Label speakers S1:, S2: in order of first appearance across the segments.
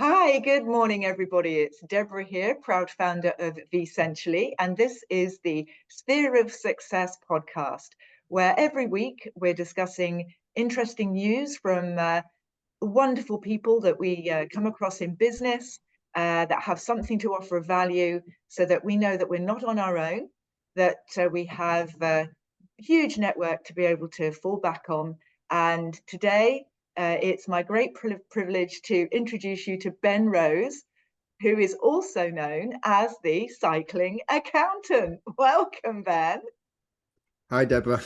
S1: Hi, good morning, everybody. It's Deborah here, proud founder of Essentially, and this is the Sphere of Success podcast, where every week we're discussing interesting news from wonderful people that we come across in business that have something to offer of value, so that we know that we're not on our own, that we have a huge network to be able to fall back on. And today, it's my great privilege to introduce you to Ben Rose, who is also known as the cycling accountant. Welcome, Ben.
S2: Hi, Deborah.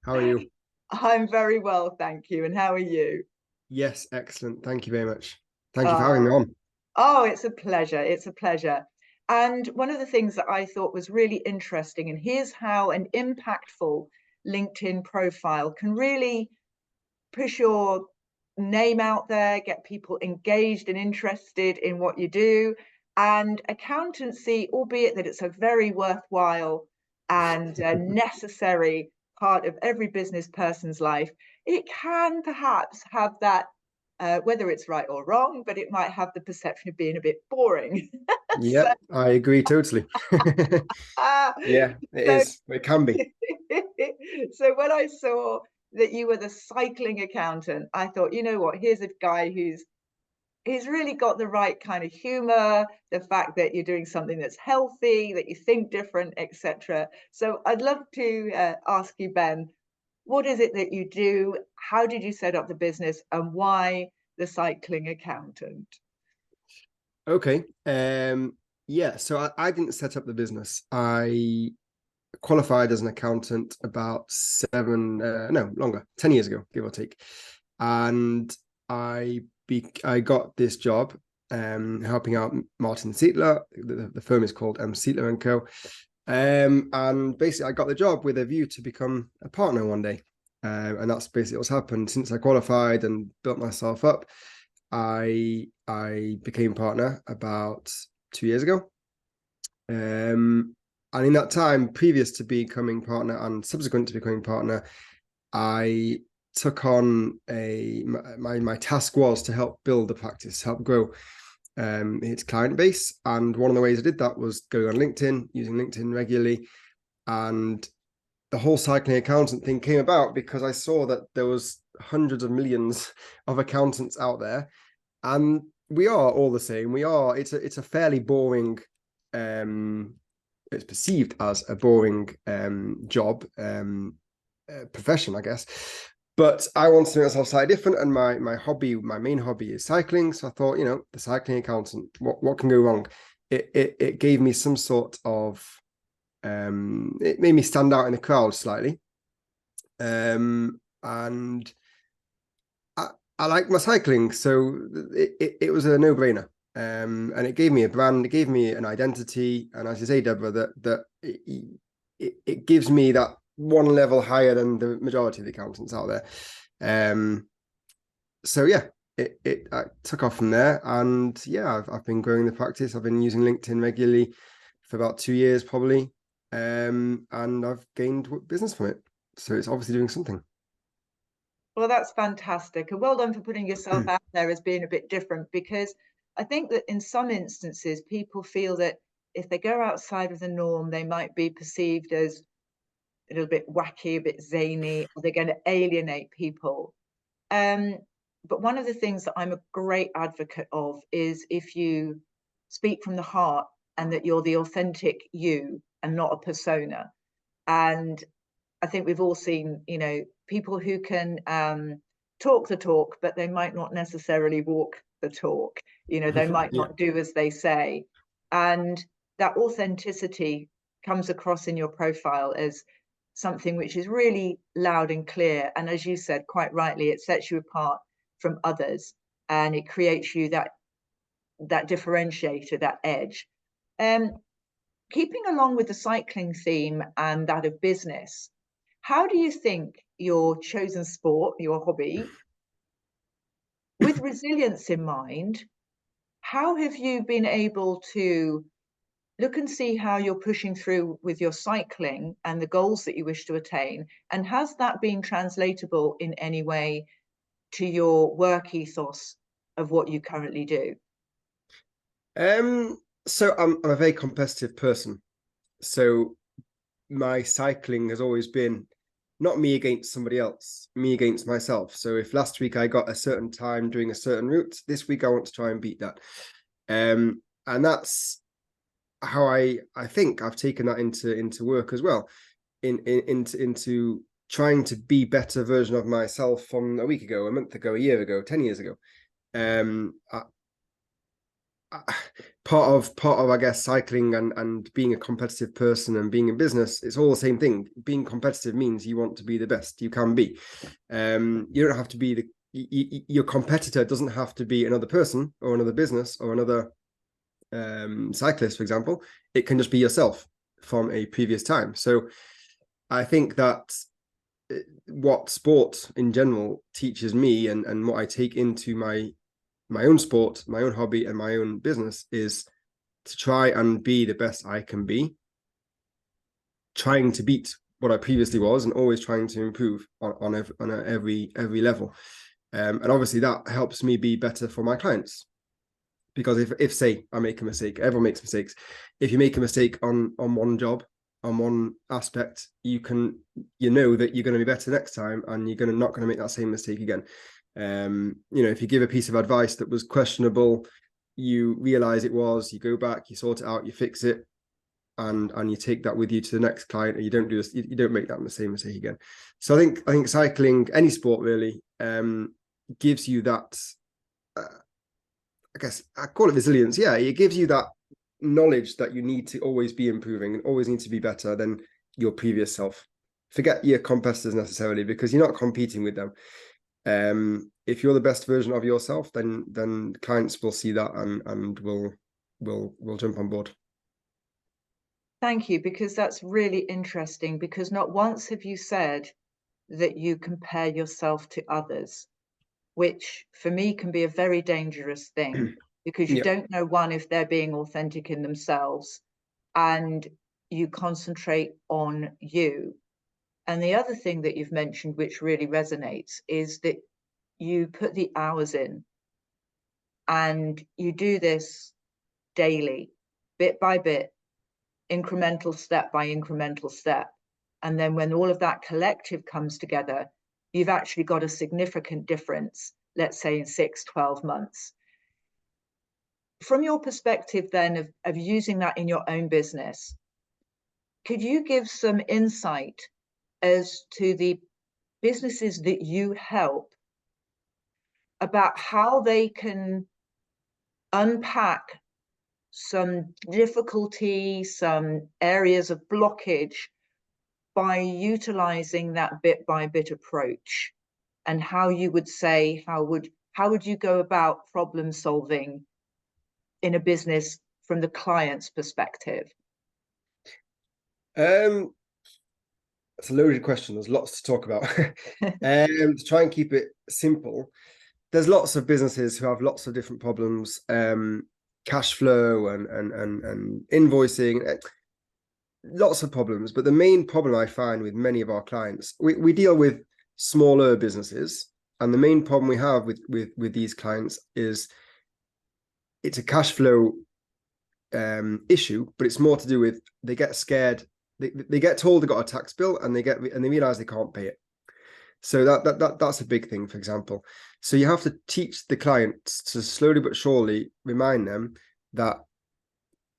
S2: How are you?
S1: I'm very well, thank you. And how are you?
S2: Yes, excellent. Thank you very much. Thank you for having me
S1: Oh,
S2: on.
S1: oh, it's a pleasure. It's a pleasure. And one of the things that I thought was really interesting, and here's how an impactful LinkedIn profile can really push your name out there, get people engaged and interested in what you do. And accountancy, albeit that it's a very worthwhile and necessary part of every business person's life, it can perhaps have that, whether it's right or wrong, but it might have the perception of being a bit boring. so,
S2: Yep, I agree totally.
S1: uh,
S2: Yeah, it
S1: so
S2: is. It can be.
S1: so when I saw that you were the cycling accountant, I thought, you know what, here's a guy who's really got the right kind of humor, the fact that you're doing something that's healthy, that you think different, etc. So I'd love to ask you, Ben, what is it that you do? How did you set up the business, and why the cycling accountant?
S2: Okay. Yeah, so I didn't set up the business. I qualified as an accountant about no, longer, 10 years ago, give or take. And I got this job helping out Martin Sietler. The firm is called M Sietler Co. And basically, I got the job with a view to become a partner one day. And that's basically what's happened. Since I qualified and built myself up, I became partner about 2 years ago. And in that time, previous to becoming partner and subsequent to becoming partner, I took on my task was to help build the practice, help grow its client base. And one of the ways I did that was going on LinkedIn, using LinkedIn regularly. And the whole cycling accountant thing came about because I saw that there was hundreds of millions of accountants out there, and we are all the same. It's a fairly boring it's perceived as a boring job, profession, I guess. But I want to make myself slightly different, and my main hobby is cycling. So I thought, the cycling accountant, what can go wrong? It gave me some sort of it made me stand out in the crowd slightly, and I like my cycling, so it was a no-brainer. And it gave me a brand, it gave me an identity, and as you say, Deborah, that it gives me that one level higher than the majority of the accountants out there. So yeah, I took off from there, and yeah, I've been growing the practice. I've been using LinkedIn regularly for about 2 years, probably, and I've gained business from it. So it's obviously doing something.
S1: Well, that's fantastic. And well done for putting yourself out there as being a bit different, because I think that in some instances, people feel that if they go outside of the norm, they might be perceived as a little bit wacky, a bit zany, or they're going to alienate people. Um, but one of the things that I'm a great advocate of is if you speak from the heart and that you're the authentic you and not a persona. And I think we've all seen, people who can talk the talk, but they might not necessarily walk the talk. They might
S2: Yeah.
S1: not do as they say. And that authenticity comes across in your profile as something which is really loud and clear. And as you said, quite rightly, it sets you apart from others, and it creates you that differentiator, that edge. Um, Keeping along with the cycling theme and that of business, how do you think your chosen sport, your hobby, with resilience in mind, how have you been able to look and see how you're pushing through with your cycling and the goals that you wish to attain? And has that been translatable in any way to your work ethos of what you currently do?
S2: So I'm a very competitive person. So my cycling has always been not me against somebody else, me against myself. So if last week I got a certain time doing a certain route, this week I want to try and beat that. And that's how I think I've taken that into work as well, into trying to be better version of myself from a week ago, a month ago, a year ago, 10 years ago. Part of I guess cycling and being a competitive person and being in business, it's all the same thing. Being competitive means you want to be the best you can be. You don't have to be your competitor doesn't have to be another person or another business or another cyclist, for example. It can just be yourself from a previous time. So I think that what sport in general teaches me and what I take into my own sport, my own hobby, and my own business is to try and be the best I can be, trying to beat what I previously was, and always trying to improve on every level. And obviously that helps me be better for my clients. Because if say I make a mistake, everyone makes mistakes. If you make a mistake on one job, on one aspect, you know that you're going to be better next time, and you're not going to make that same mistake again. If you give a piece of advice that was questionable, you realize it was, you go back, you sort it out, you fix it, and you take that with you to the next client, and you don't do this, you don't make that same mistake again. So I think cycling, any sport really, gives you that. I guess I call it resilience. Yeah, it gives you that knowledge that you need to always be improving and always need to be better than your previous self. Forget your competitors necessarily, because you're not competing with them. If you're the best version of yourself, then clients will see that and will jump on board.
S1: Thank you, because that's really interesting, because not once have you said that you compare yourself to others, which for me can be a very dangerous thing, because you
S2: Yeah.
S1: don't know, one, if they're being authentic in themselves, and you concentrate on you. And the other thing that you've mentioned, which really resonates, is that you put the hours in and you do this daily, bit by bit, incremental step by incremental step. And then when all of that collective comes together, you've actually got a significant difference, let's say in 6-12 months. From your perspective then of using that in your own business, could you give some insight as to the businesses that you help about how they can unpack some difficulty, some areas of blockage by utilizing that bit by bit approach? And how you would say, how would you go about problem solving in a business from the client's perspective?
S2: It's a loaded question. There's lots to talk about. To try and keep it simple, there's lots of businesses who have lots of different problems, cash flow and invoicing, lots of problems. But the main problem I find with many of our clients, we deal with smaller businesses, and the main problem we have with these clients is it's a cash flow issue, but it's more to do with they get scared. They get told they got a tax bill, and they realize they can't pay it. So that's a big thing, for example. So you have to teach the clients to slowly but surely remind them that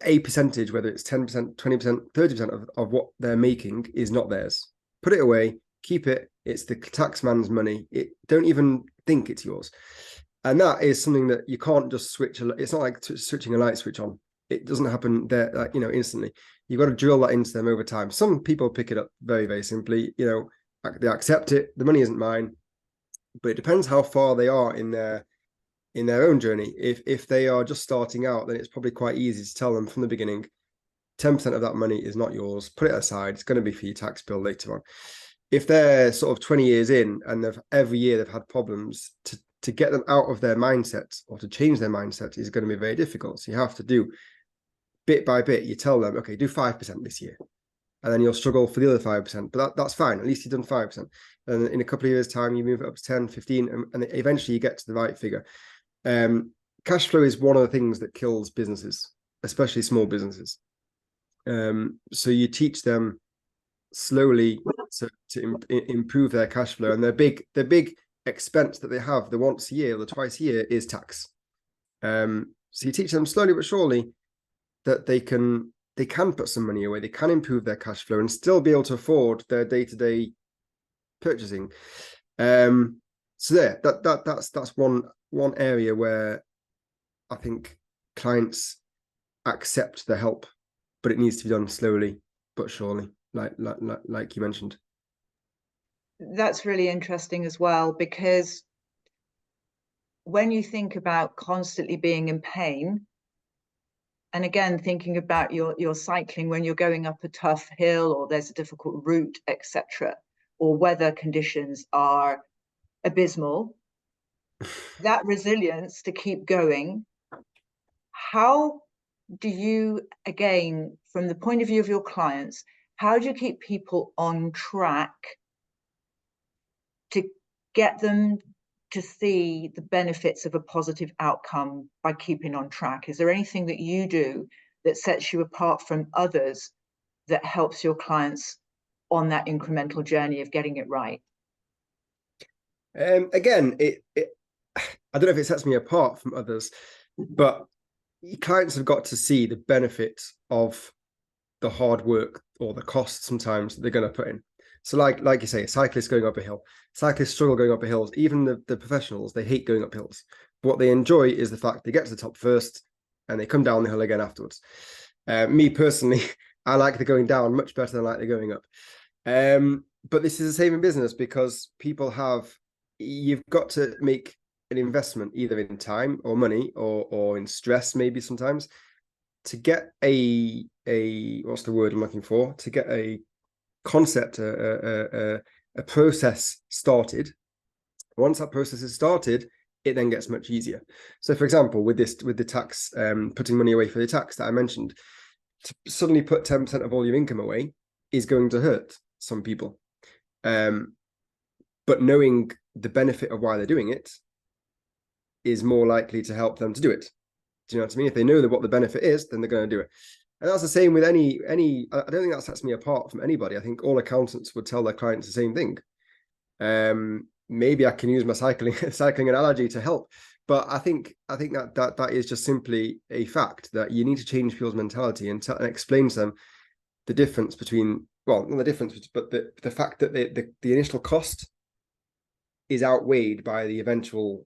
S2: a percentage, whether it's 10%, 20%, 30% of what they're making, is not theirs. Put it away, keep it. It's the tax man's money. Don't even think it's yours. And that is something that you can't just switch. It's not like switching a light switch on. It doesn't happen there, like, instantly. You've got to drill that into them over time. Some people pick it up very, very simply. They accept it. The money isn't mine, but it depends how far they are in their own journey. If they are just starting out, then it's probably quite easy to tell them from the beginning, 10% of that money is not yours. Put it aside. It's going to be for your tax bill later on. If they're sort of 20 years in and every year they've had problems, to get them out of their mindset or to change their mindset is going to be very difficult. So you have to do bit by bit. You tell them, okay, do 5% this year, and then you'll struggle for the other 5%, but that's fine. At least you've done 5%. And in a couple of years' time, you move it up to 10, 15, and eventually you get to the right figure. cash flow is one of the things that kills businesses, especially small businesses. So you teach them slowly to improve their cash flow, and their big expense that they have the once a year or the twice a year is tax. So you teach them slowly but surely that they can put some money away, they can improve their cash flow and still be able to afford their day-to-day purchasing. So there, that's one area where I think clients accept the help, but it needs to be done slowly but surely, like you mentioned.
S1: That's really interesting as well, because when you think about constantly being in pain, and again thinking about your cycling when you're going up a tough hill or there's a difficult route, etc., or weather conditions are abysmal, that resilience to keep going, how do you, again, from the point of view of your clients, how do you keep people on track to get them to see the benefits of a positive outcome by keeping on track? Is there anything that you do that sets you apart from others that helps your clients on that incremental journey of getting it right?
S2: Again, I don't know if it sets me apart from others, but clients have got to see the benefit of the hard work or the cost sometimes that they're going to put in. So like you say, cyclists going up a hill, cyclists struggle going up a hills. Even the professionals, they hate going up hills. But what they enjoy is the fact they get to the top first and they come down the hill again afterwards. Me personally, I like the going down much better than I like the going up. But this is the same in business, because you've got to make an investment either in time or money or in stress, maybe sometimes, to get a what's the word I'm looking for? To get a concept, a process started. Once that process is started, it then gets much easier. So, for example, with the tax, putting money away for the tax that I mentioned, to suddenly put 10% of all your income away is going to hurt some people. But knowing the benefit of why they're doing it is more likely to help them to do it. Do you know what I mean? If they know what the benefit is, then they're going to do it. And that's the same with any, I don't think that sets me apart from anybody. I think all accountants would tell their clients the same thing. Maybe I can use my cycling analogy to help, but I think that is just simply a fact that you need to change people's mentality and explain to them the difference between, well, not the difference, but the fact that the initial cost is outweighed by the eventual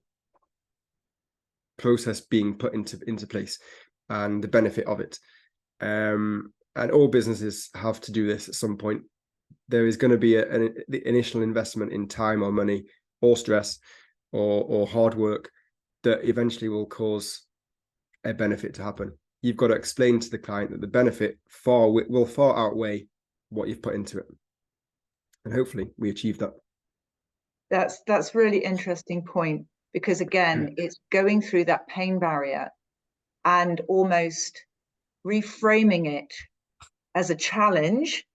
S2: process being put into place and the benefit of it. And all businesses have to do this at some point. There is going to be the initial investment in time or money or stress or hard work that eventually will cause a benefit to happen. You've got to explain to the client that the benefit will far outweigh what you've put into it. And hopefully we achieve that.
S1: That's really interesting point, because again, it's going through that pain barrier and almost reframing it as a challenge,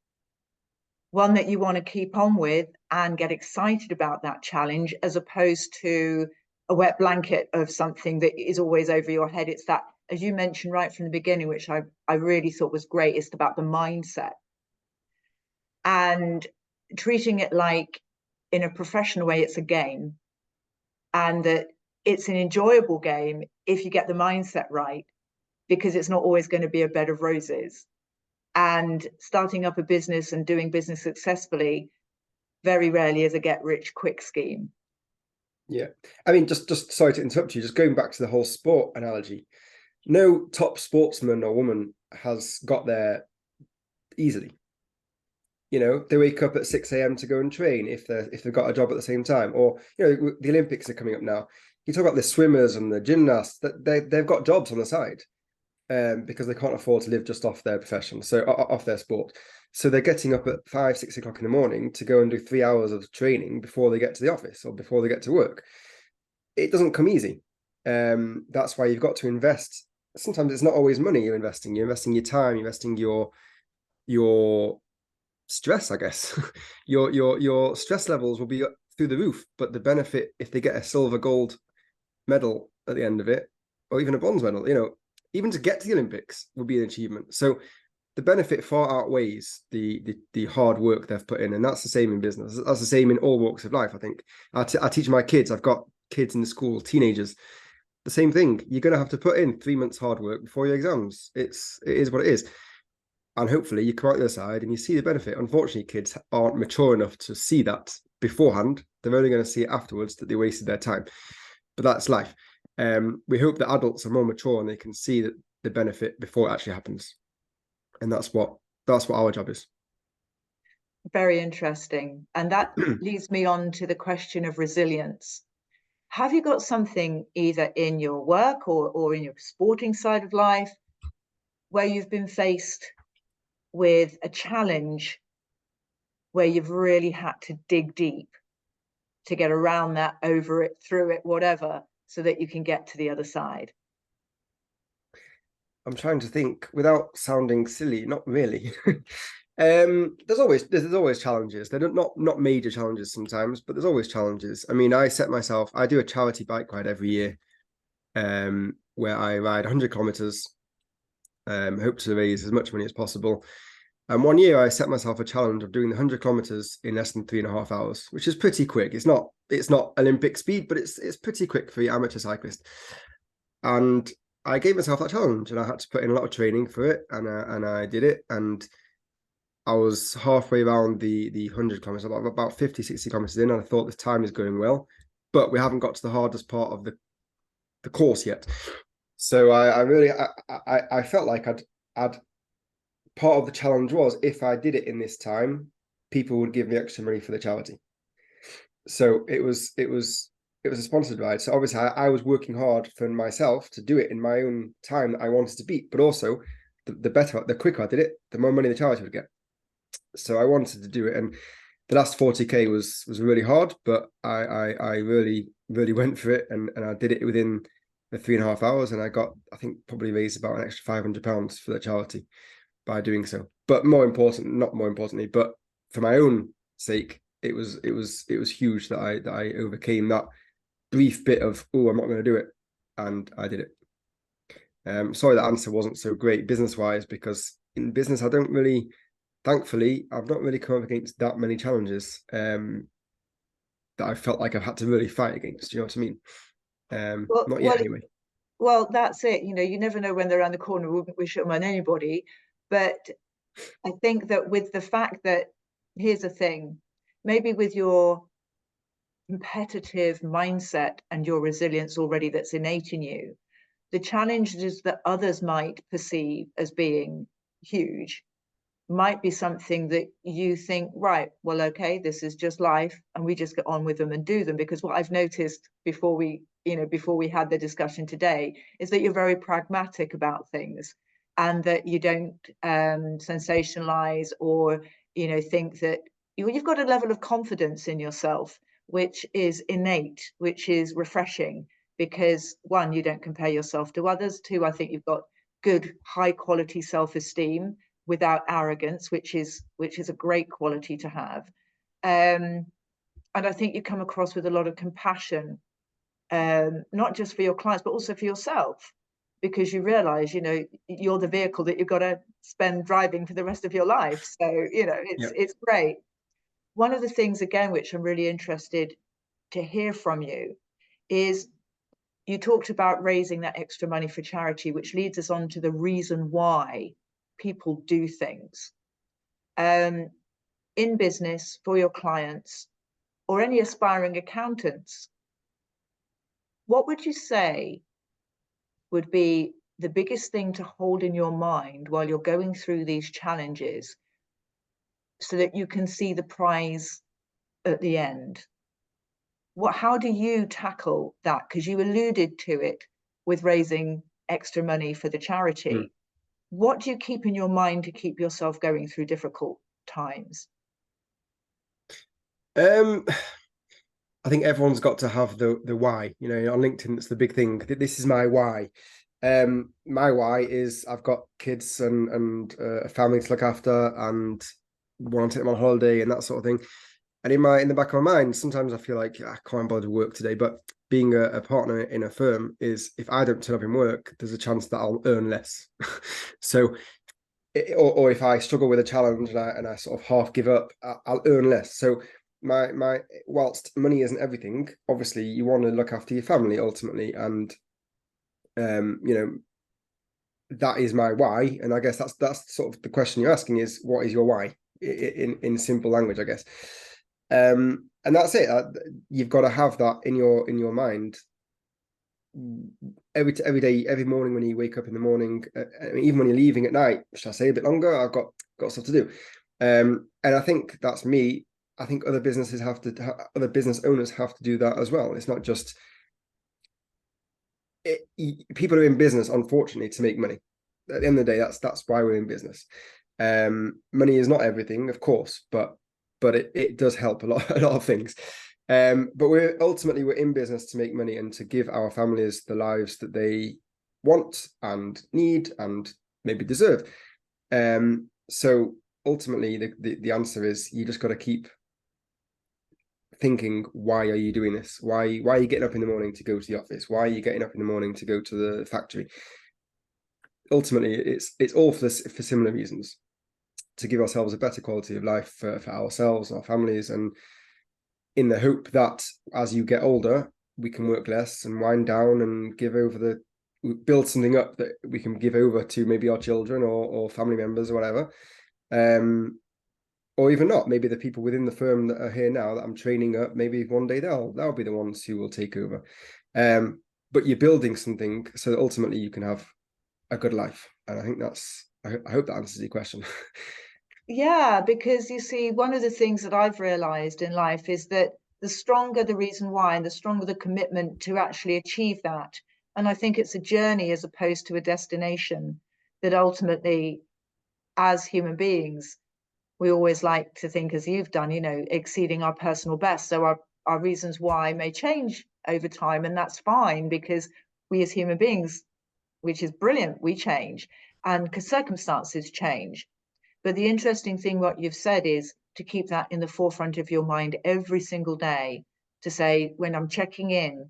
S1: one that you want to keep on with and get excited about that challenge, as opposed to a wet blanket of something that is always over your head. It's that, as you mentioned right from the beginning, which I really thought was great, it's about the mindset and treating it like, in a professional way, it's a game, and that it's an enjoyable game if you get the mindset right, because it's not always going to be a bed of roses. And starting up a business and doing business successfully very rarely is a get rich quick scheme.
S2: Yeah. I mean, just sorry to interrupt you, just going back to the whole sport analogy. No top sportsman or woman has got there easily. You know, they wake up at 6 a.m. to go and train if they've got a job at the same time. Or, you know, the Olympics are coming up now. You talk about the swimmers and the gymnasts, that they've got jobs on the side because they can't afford to live just off their profession, so off their sport. So they're getting up at 5, 6 o'clock in the morning to go and do 3 hours of training before they get to the office or before they get to work. It doesn't come easy. That's why you've got to invest. Sometimes it's not always money you're investing. You're investing your time, you're investing your stress, I guess. your stress levels will be through the roof, but the benefit, if they get a silver gold medal at the end of it, or even a bronze medal. Even to get to the Olympics would be an achievement. So the benefit far outweighs the hard work they've put in, and that's the same in business. That's the same in all walks of life. I think I teach my kids. I've got kids in the school, teenagers. The same thing. You're going to have to put in 3 months hard work before your exams. It is what it is, and hopefully you come out the other side and you see the benefit. Unfortunately, kids aren't mature enough to see that beforehand. They're only going to see it afterwards that they wasted their time. But that's life. We hope that adults are more mature and they can see that the benefit before it actually happens. And that's what our job is.
S1: Very interesting. And that leads me on to the question of resilience. Have you got something either in your work or in your sporting side of life where you've been faced with a challenge where you've really had to dig deep to get around that, over it, through it, whatever, so that you can get to the other side?
S2: I'm trying to think without sounding silly. Not really. There's always challenges. They're not major challenges sometimes, but there's always challenges. I mean, I do a charity bike ride every year, where I ride 100 kilometers, hope to raise as much money as possible. And one year I set myself a challenge of doing the 100 kilometers in less than 3.5 hours, which is pretty quick. It's not Olympic speed, but it's pretty quick for the amateur cyclist. And I gave myself that challenge, and I had to put in a lot of training for it, and I did it. And I was halfway around the 100 kilometers, about 50, 60 kilometers in, and I thought the time is going well, but we haven't got to the hardest part of the course yet. So I felt like I'd part of the challenge was, if I did it in this time, people would give me extra money for the charity. So it was a sponsored ride. So obviously I was working hard for myself to do it in my own time that I wanted to beat, but also the quicker I did it, the more money the charity would get. So I wanted to do it, and the last 40k was really hard, but I really went for it, and I did it within the 3.5 hours, and I think probably raised about an extra £500 for the charity by doing so. But not more importantly, but for my own sake, it was huge that I overcame that brief bit of, oh, I'm not going to do it, and I did it. Sorry that answer wasn't so great business wise, because in business thankfully I've not really come up against that many challenges that I felt like I've had to really fight against. Do you know what I mean? Not yet anyway.
S1: Well, that's it. You never know when they're around the corner. We wouldn't wish it on anybody. But I think that with the fact that, here's the thing, maybe with your competitive mindset and your resilience already that's innate in you, the challenges that others might perceive as being huge might be something that you think, right, well, okay, this is just life, and we just get on with them and do them. Because what I've noticed before we had the discussion today is that you're very pragmatic about things, and that you don't sensationalize or think that you've got a level of confidence in yourself which is innate, which is refreshing, because one, you don't compare yourself to others. Two, I think you've got good high quality self-esteem without arrogance, which is a great quality to have. And I think you come across with a lot of compassion, not just for your clients, but also for yourself, because you realize, you're the vehicle that you've got to spend driving for the rest of your life. So, it's great. One of the things, again, which I'm really interested to hear from you is, you talked about raising that extra money for charity, which leads us on to the reason why people do things in business, for your clients or any aspiring accountants. What would you say would be the biggest thing to hold in your mind while you're going through these challenges, so that you can see the prize at the end? How do you tackle that? Because you alluded to it with raising extra money for the charity. What do you keep in your mind to keep yourself going through difficult times?
S2: I think everyone's got to have the why. On LinkedIn, it's the big thing. This is my why. My why is, I've got kids and a family to look after, and want to take them on holiday and that sort of thing. And in the back of my mind, sometimes I feel like I can't bother to work today, but being a partner in a firm is if I don't turn up in work, there's a chance that I'll earn less. So, or if I struggle with a challenge and I sort of half give up, I'll earn less. So my whilst money isn't everything, obviously you want to look after your family ultimately, and you know, that is my why. And I guess that's sort of the question you're asking is, what is your why in simple language, I guess. And that's it. You've got to have that in your mind every day, every morning when you wake up in the morning. I mean, even when you're leaving at night, should I say a bit longer? I've got stuff to do. And I think that's me. I think other business owners have to do that as well. It's not just people are in business, unfortunately, to make money. At the end of the day, that's why we're in business. Money is not everything, of course, but it does help a lot of things. But we're in business to make money and to give our families the lives that they want and need and maybe deserve. So ultimately, the answer is you just got to keep thinking, why are you doing this? Why are you getting up in the morning to go to the office? Why are you getting up in the morning to go to the factory? Ultimately, it's all for similar reasons, to give ourselves a better quality of life for ourselves, our families, and in the hope that as you get older, we can work less and wind down and build something up that we can give over to maybe our children or family members or whatever. Or even not, maybe the people within the firm that are here now that I'm training up, maybe one day they'll be the ones who will take over. But you're building something so that ultimately you can have a good life. And I think I hope that answers your question.
S1: Yeah, because you see, one of the things that I've realized in life is that the stronger the reason why and the stronger the commitment to actually achieve that. And I think it's a journey as opposed to a destination, that ultimately, as human beings, we always like to think, as you've done, exceeding our personal best. So our reasons why may change over time, and that's fine, because we as human beings, which is brilliant, we change, and because circumstances change. But the interesting thing, what you've said, is to keep that in the forefront of your mind every single day, to say, when I'm checking in,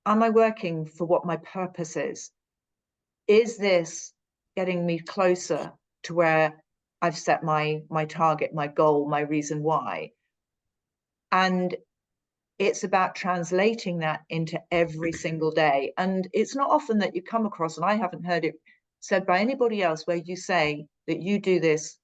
S1: am I working for what my purpose is? Is this getting me closer to where I've set my target, my goal, my reason why? And it's about translating that into every single day. And it's not often that you come across, and I haven't heard it said by anybody else, where you say that you do this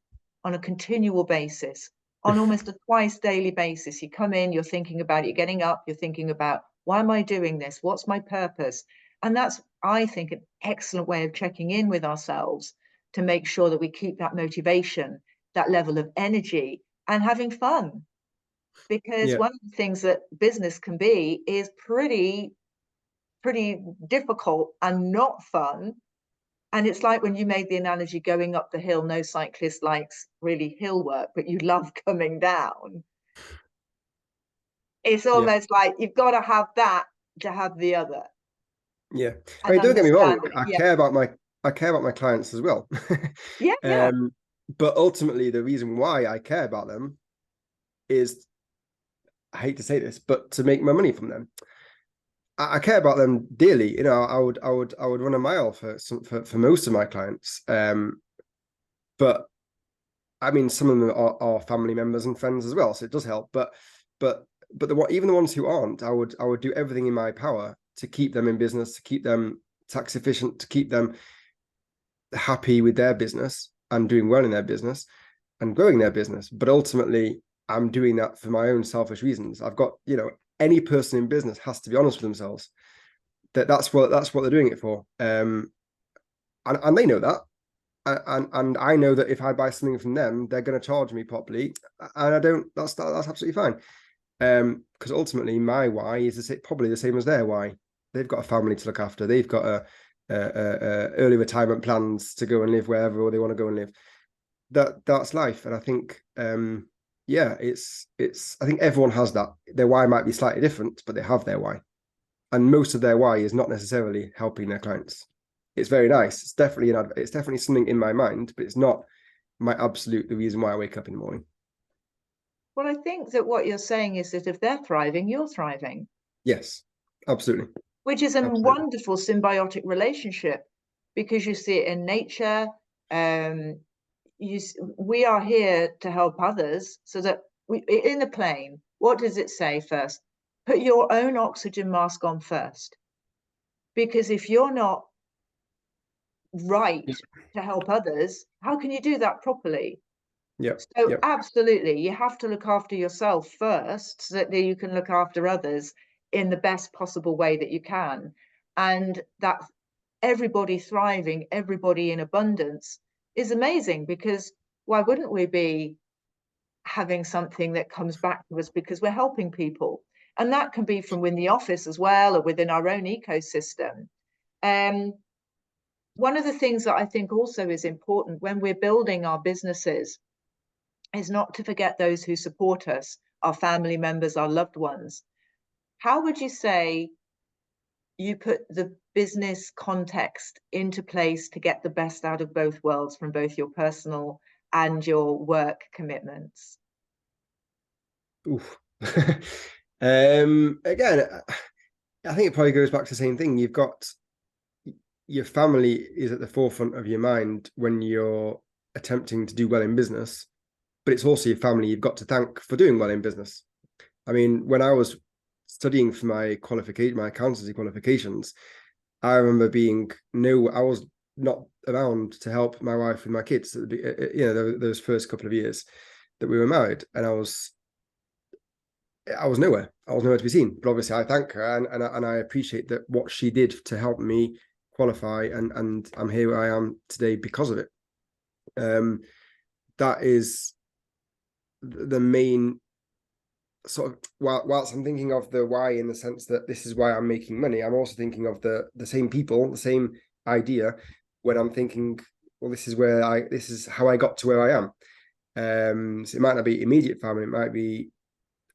S1: on a continual basis, on almost a twice daily basis. You come in, you're thinking about it, you're getting up, you're thinking about, why am I doing this? What's my purpose? And that's, I think, an excellent way of checking in with ourselves, to make sure that we keep that motivation, that level of energy, and having fun. Because
S2: Yeah.
S1: one of the things that business can be is pretty difficult and not fun. And it's like when you made the analogy going up the hill, no cyclist likes really hill work, but you love coming down. It's
S2: Yeah.
S1: almost like you've got to have that to have the other.
S2: Yeah. I
S1: And
S2: mean, don't get me wrong,
S1: understanding.
S2: I
S1: Yeah.
S2: care about my clients as well.
S1: Yeah. Yeah.
S2: But ultimately the reason why I care about them is, I hate to say this, but to make my money from them. I care about them dearly. I would run a mile for most of my clients. But I mean, some of them are family members and friends as well, so it does help. But even the ones who aren't, I would do everything in my power to keep them in business, to keep them tax efficient, to keep them happy with their business and doing well in their business and growing their business. But ultimately, I'm doing that for my own selfish reasons. I've got, any person in business has to be honest with themselves that's what they're doing it for. And they know that. And I know that if I buy something from them, they're going to charge me properly, and I don't. That's absolutely fine. Because ultimately, my why is probably the same as their why. They've got a family to look after. They've got a early retirement plans to go and live wherever they want to go and live. That's life, and I think, yeah, it's. I think everyone has that. Their why might be slightly different, but they have their why, and most of their why is not necessarily helping their clients. It's very nice. It's definitely something in my mind, but it's not the reason why I wake up in the morning.
S1: Well, I think that what you're saying is that if they're thriving, you're thriving.
S2: Yes. Absolutely.
S1: which is a
S2: Absolutely.
S1: wonderful symbiotic relationship, because you see it in nature. Um, we are here to help others, so that in the plane, what does it say first? Put your own oxygen mask on first, because if you're not right
S2: Yeah.
S1: to help others, how can you do that properly?
S2: Yeah.
S1: So
S2: Yeah.
S1: absolutely, you have to look after yourself first, so that you can look after others in the best possible way that you can. And that everybody thriving, everybody in abundance is amazing, because why wouldn't we be having something that comes back to us because we're helping people? And that can be from within the office as well, or within our own ecosystem. Um, One of the things that I think also is important when we're building our businesses is not to forget those who support us, our family members, our loved ones. How would you say you put the business context into place to get the best out of both worlds, from both your personal and your work commitments?
S2: Oof. Again, I think it probably goes back to the same thing. You've got your family is at the forefront of your mind when you're attempting to do well in business, but it's also your family you've got to thank for doing well in business. I mean, when I was studying for my accountancy qualifications, I remember I was not around to help my wife with my kids at those first couple of years that we were married, and I was nowhere. I was nowhere to be seen. But obviously, I thank her, and I appreciate that what she did to help me qualify, and I'm here where I am today because of it. That is the main sort of, whilst I'm thinking of the why, in the sense that this is why I'm making money, I'm also thinking of the same people, the same idea, when I'm thinking, well, this is how I got to where I am. So it might not be immediate family, it might be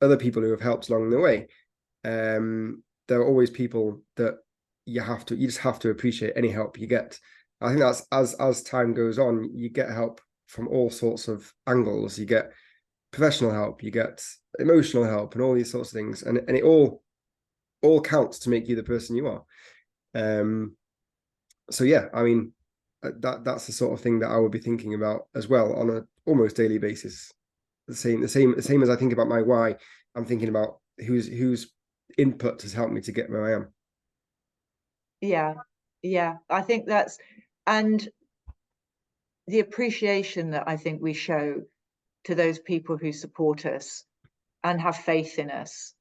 S2: other people who have helped along the way. There are always people that you just have to appreciate any help you get. I think that's, as time goes on, you get help from all sorts of angles. You get professional help, you get emotional help, and all these sorts of things, and it all counts to make you the person you are. So yeah, I mean, that's the sort of thing that I would be thinking about as well on a almost daily basis. The same as I think about my why, I'm thinking about whose input has helped me to get where I am.
S1: Yeah, yeah, I think that's, and the appreciation that I think we show to those people who support us and have faith in us.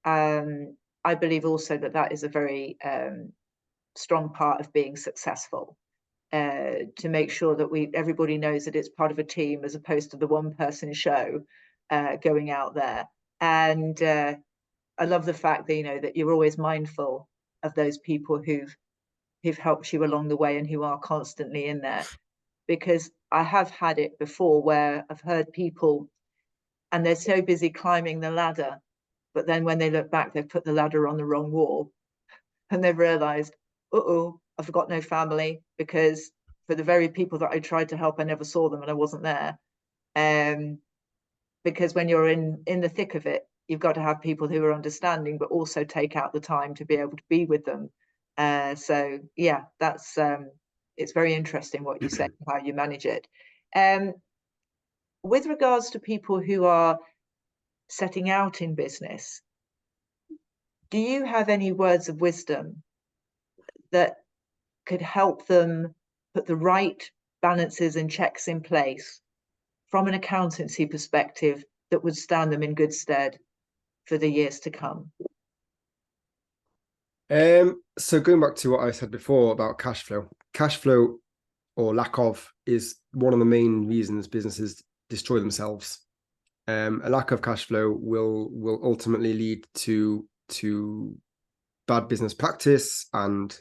S1: I believe also that that is a very strong part of being successful. To make sure that everybody knows that it's part of a team, as opposed to the one person show going out there. And I love the fact that that you're always mindful of those people who've helped you along the way and who are constantly in there. Because I have had it before where I've heard people and they're so busy climbing the ladder, but then when they look back, they've put the ladder on the wrong wall, and they've realized, oh, I've got no family, because for the very people that I tried to help, I never saw them and I wasn't there. Because when you're in the thick of it, you've got to have people who are understanding, but also take out the time to be able to be with them. So yeah, that's it's very interesting what you say, how you manage it. Um, with regards to people who are setting out in business, do you have any words of wisdom that could help them put the right balances and checks in place from an accountancy perspective that would stand them in good stead for the years to come?
S2: So going back to what I said before about cash flow or lack of is one of the main reasons businesses destroy themselves. A lack of cash flow will ultimately lead to bad business practice and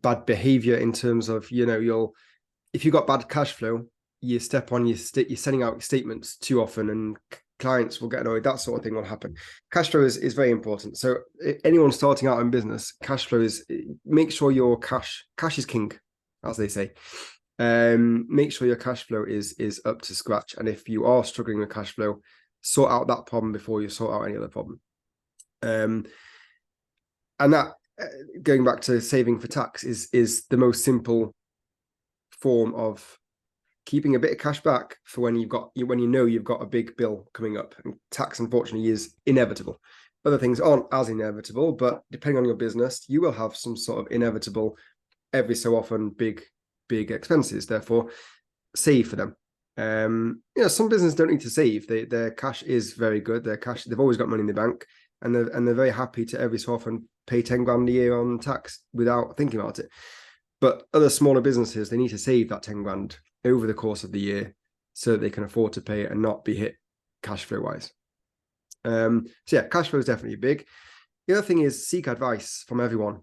S2: bad behavior, in terms of, if you've got bad cash flow, you step on you're sending out statements too often, and clients will get annoyed. That sort of thing will happen. Cash flow is very important. So anyone starting out in business, cash flow is, make sure your cash is king, as they say. Make sure your cash flow is up to scratch, and if you are struggling with cash flow, sort out that problem before you sort out any other problem. And that, going back to saving for tax, is the most simple form of keeping a bit of cash back for when you know you've got a big bill coming up. And tax, unfortunately, is inevitable. Other things aren't as inevitable, but depending on your business, you will have some sort of inevitable, every so often, big expenses. Therefore, save for them. Some businesses don't need to save. Their cash is very good. They've always got money in the bank, and they're very happy to every so often pay 10 grand a year on tax without thinking about it. But other smaller businesses, they need to save that 10 grand over the course of the year so that they can afford to pay it and not be hit cash flow wise. So yeah, cash flow is definitely big. The other thing is seek advice from everyone.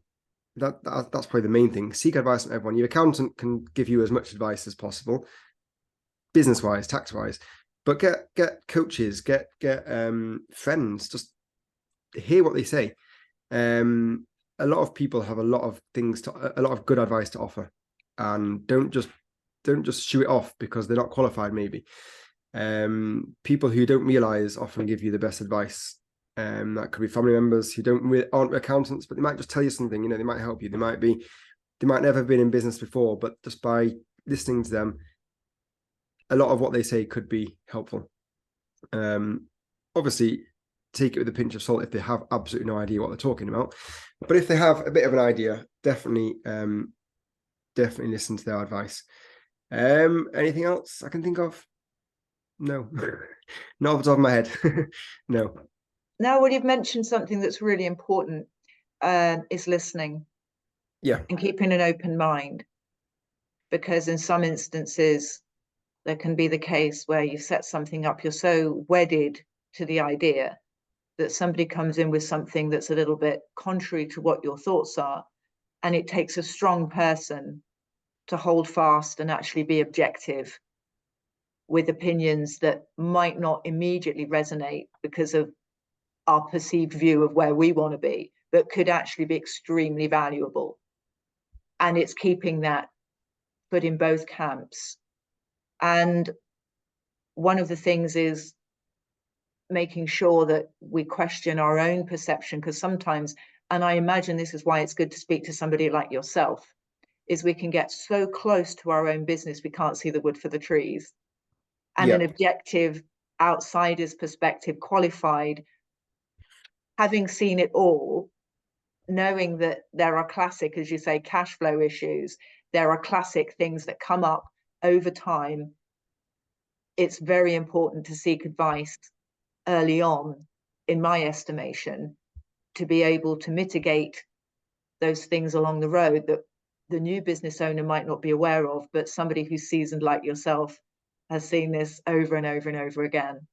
S2: That's probably the main thing. Seek advice from everyone. Your accountant can give you as much advice as possible, business wise, tax wise, but get coaches, get friends. Just hear what they say. A lot of people have a lot of good advice to offer, and don't just shoot it off because they're not qualified. Maybe people who don't realize often give you the best advice. That could be family members who aren't accountants, but they might just tell you something. They might help you. They might never have been in business before, but just by listening to them, a lot of what they say could be helpful. Obviously, take it with a pinch of salt if they have absolutely no idea what they're talking about. But if they have a bit of an idea, definitely listen to their advice. Anything else I can think of? No, not off the top of my head. No.
S1: Now, well, you've mentioned something that's really important, is listening.
S2: Yeah.
S1: And keeping an open mind, because in some instances, there can be the case where you set something up, you're so wedded to the idea that somebody comes in with something that's a little bit contrary to what your thoughts are. And it takes a strong person to hold fast and actually be objective with opinions that might not immediately resonate because of our perceived view of where we want to be, but could actually be extremely valuable. And it's keeping that foot in both camps. And one of the things is making sure that we question our own perception, because sometimes, and I imagine this is why it's good to speak to somebody like yourself, is we can get so close to our own business we can't see the wood for the trees. And an objective outsider's perspective, qualified, having seen it all, knowing that there are classic, as you say, cash flow issues, there are classic things that come up over time. It's very important to seek advice early on, in my estimation, to be able to mitigate those things along the road that the new business owner might not be aware of, but somebody who's seasoned like yourself has seen this over and over and over again.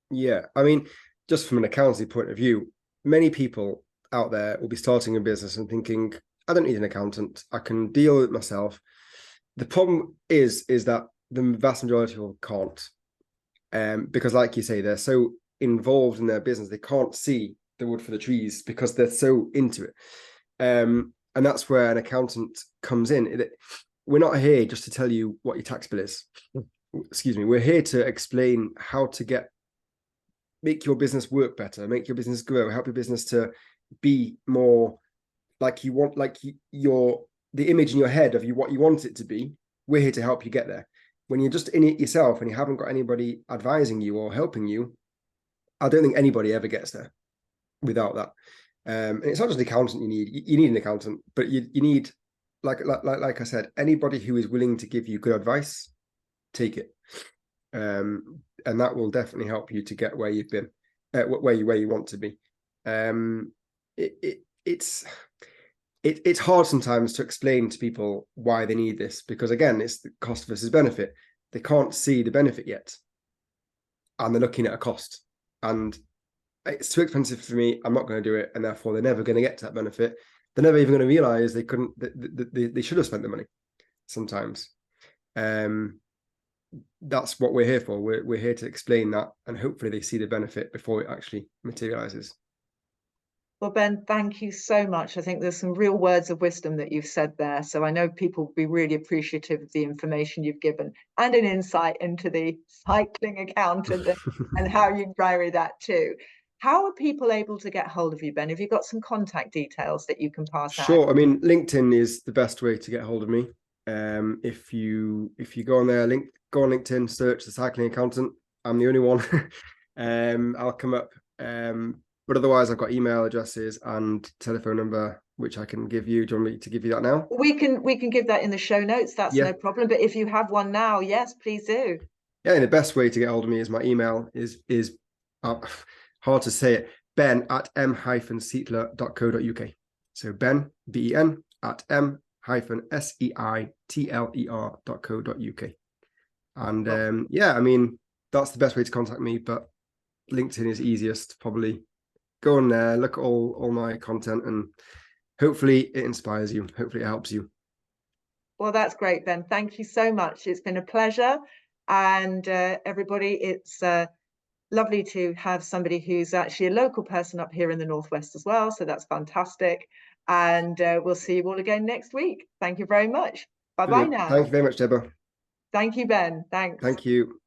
S2: Yeah, I mean, just from an accountancy point of view, many people out there will be starting a business and thinking, I don't need an accountant, I can deal with it myself. The problem is that the vast majority of people can't, because like you say, they're so involved in their business, they can't see the wood for the trees because they're so into it. And that's where an accountant comes in. We're not here just to tell you what your tax bill is. Excuse me. We're here to explain how to make your business work better, make your business grow, help your business to be more like you want, like the image in your head of what you want it to be. We're here to help you get there. When you're just in it yourself and you haven't got anybody advising you or helping you, I don't think anybody ever gets there without that. And it's not just an accountant you need. You need an accountant, but you need, like I said, anybody who is willing to give you good advice, take it. And that will definitely help you to get where you've been, where you want to be. It's hard sometimes to explain to people why they need this, because again, it's the cost versus benefit. They can't see the benefit yet, and they're looking at a cost, and it's too expensive for me. I'm not going to do it, and therefore they're never going to get to that benefit. They're never even going to realize they couldn't. They should have spent the money. Sometimes, that's what we're here for. We're here to explain that, and hopefully they see the benefit before it actually materializes.
S1: Well, Ben, thank you so much. I think there's some real words of wisdom that you've said there. So I know people will be really appreciative of the information you've given and an insight into the cycling accountant and how you marry that too. How are people able to get hold of you, Ben? Have you got some contact details that you can pass out?
S2: Sure. I mean, LinkedIn is the best way to get hold of me. If you go on there, go on LinkedIn, search the cycling accountant. I'm the only one. I'll come up. But otherwise, I've got email addresses and telephone number, which I can give you. Do you want me to give you that now?
S1: We can give that in the show notes. That's
S2: Yeah.
S1: no problem. But if you have one now, yes, please do.
S2: Yeah, and the best way to get hold of me is my email is hard to say it, ben@m-sietler.co.uk. So Ben, Ben, at m-sietler.co.uk. And yeah, I mean, that's the best way to contact me, but LinkedIn is easiest. Probably go on there, look at all my content, and hopefully it inspires you. Hopefully it helps you.
S1: Well, that's great, Ben. Thank you so much. It's been a pleasure. And everybody, it's lovely to have somebody who's actually a local person up here in the Northwest as well. So that's fantastic. And we'll see you all again next week. Thank you very much. Bye-bye
S2: Brilliant.
S1: now.
S2: Thank you very much, Deborah.
S1: Thank you, Ben. Thanks.
S2: Thank you.